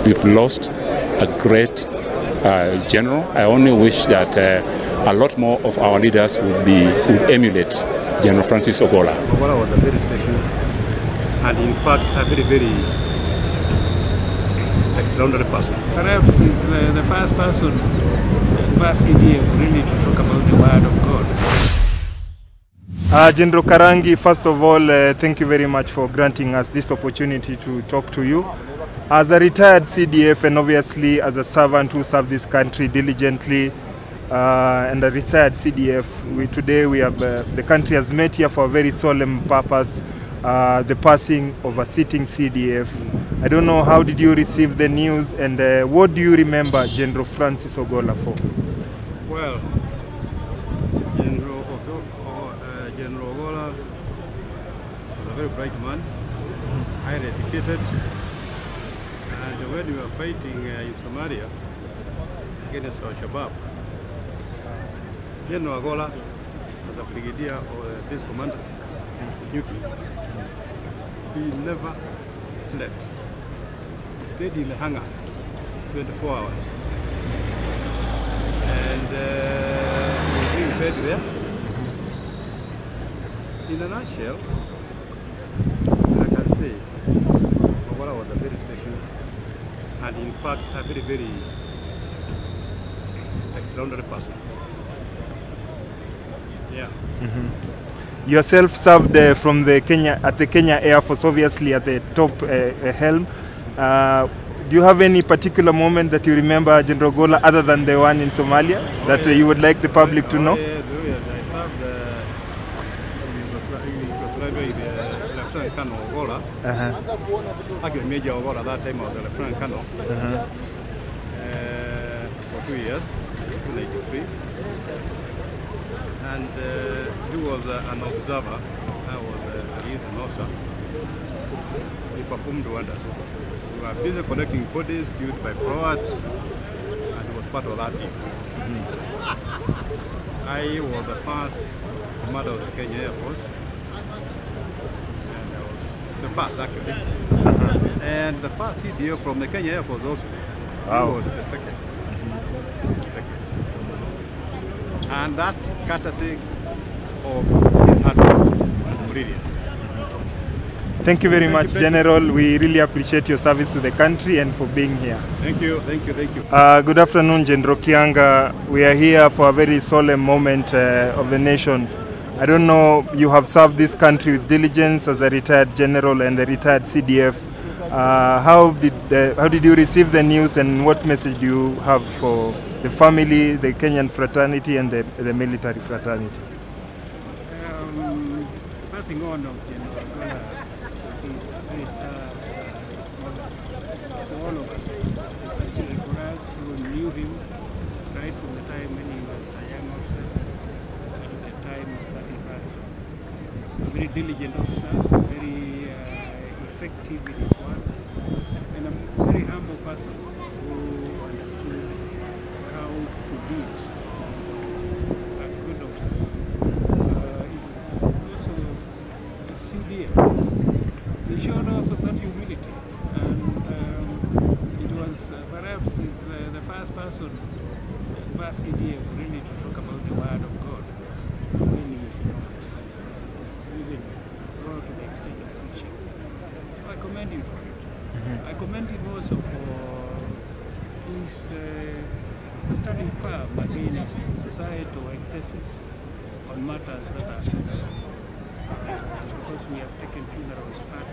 We've lost a great general. I only wish that a lot more of our leaders would emulate General Francis Ogolla. Ogolla was a very special and in fact a very extraordinary person. Perhaps he's the first person in CDF really to talk about the word of God. General Karangi, first of all, thank you very much for granting us this opportunity to talk to you. As a retired CDF and obviously as a servant who served this country diligently and a retired CDF, today the country has met here for a very solemn purpose, the passing of a sitting CDF. I don't know, how did you receive the news, and what do you remember General Francis Ogolla for? Well, General Ogolla was a very bright man, highly educated, and when we were fighting in Somalia against Al-Shabaab, General Ogolla was a brigadier or a base commander in duty. He never slept. He stayed in the hangar 24 hours. And he was being fed there. In a nutshell, I can say Ogolla was a very special and in fact a very extraordinary person. Yeah. Yourself served from the Kenya Air Force, obviously at the top helm. Do you have any particular moment that you remember General Ogolla other than the one in Somalia that you would like the public to know? Yes. I served in Yugoslavia with Lieutenant Colonel Ogolla. Actually, Major Ogolla at that time I was a Lieutenant Colonel for 2 years, 1983. And he was an observer. I was a liaison officer. He performed wonders. We were busy collecting bodies killed by pirates, and he was part of that team. I was the first commander of the Kenya Air Force, and I was the first actually, and the first CDF from the Kenya Air Force also. Wow. He was the second. And that courtesy of his hard work and brilliance. Thank you very much, General. We really appreciate your service to the country and for being here. Thank you. Good afternoon, General Kianga. We are here for a very solemn moment of the nation. I don't know, you have served this country with diligence as a retired general and a retired CDF. How did you receive the news, and what message do you have for the family, the Kenyan fraternity, and the military fraternity? Passing on of General Ogolla is very sad to all of us, particularly for us who knew him right from the time when he was a young officer to the time that he passed on. A very diligent officer, very effective in his work, and a very humble person who understood how to lead a good officer. He's also a CDF. He showed also that humility, and it was perhaps the first person in CDF really to talk about the word of God when he is in office, even go to the extent of preaching. So I commend him for it. I commend him also for his standing firm against societal excesses on matters that are funeral. Because we have taken funerals far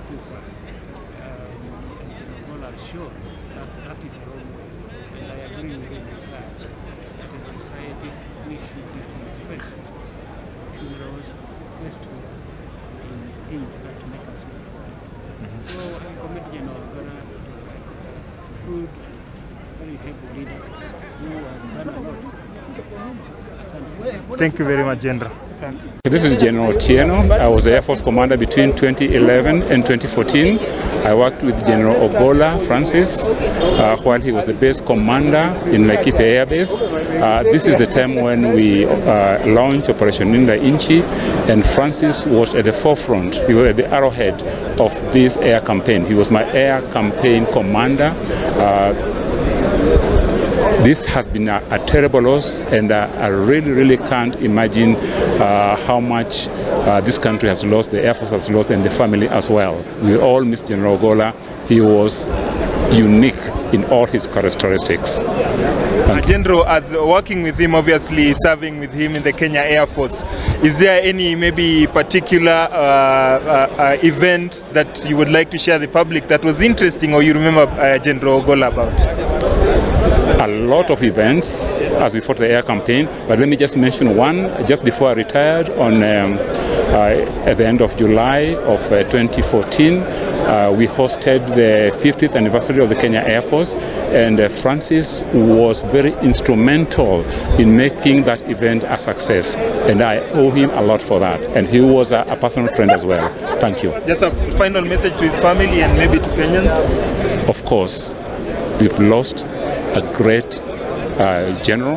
too far. And Ogolla has shown that is the wrong way. And I agree with him with that. That as a society, we should disinvest funerals, invest in things that make us move forward. So I commend General Ogolla to a good, very able leader who has done a lot. Thank you very much, General. This is General Otieno. I was the Air Force Commander between 2011 and 2014. I worked with General Ogolla, Francis, while he was the base commander in Laikipia Air Base. This is the time when we launched Operation Ninda Inchi, and Francis was at the forefront. He was at the arrowhead of this air campaign. He was my air campaign commander. This has been a terrible loss, and I really can't imagine how much this country has lost, the Air Force has lost, and the family as well. We all miss General Ogolla. He was unique in all his characteristics. General, as working with him, obviously serving with him in the Kenya Air Force, is there any maybe particular event that you would like to share the public that was interesting, or you remember General Ogolla about? A lot of events as we fought the air campaign, but let me just mention one. Just before I retired on at the end of July of 2014, we hosted the 50th anniversary of the Kenya Air Force, and Francis was very instrumental in making that event a success, and I owe him a lot for that, and he was a personal friend as well. Thank you. Just a final message to his family and maybe to Kenyans? Of course, we've lost a great general.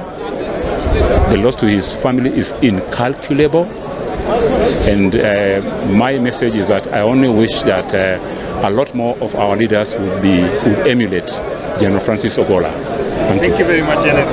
The loss to his family is incalculable, and my message is that I only wish that a lot more of our leaders would emulate General Francis Ogolla. Thank you very much, General.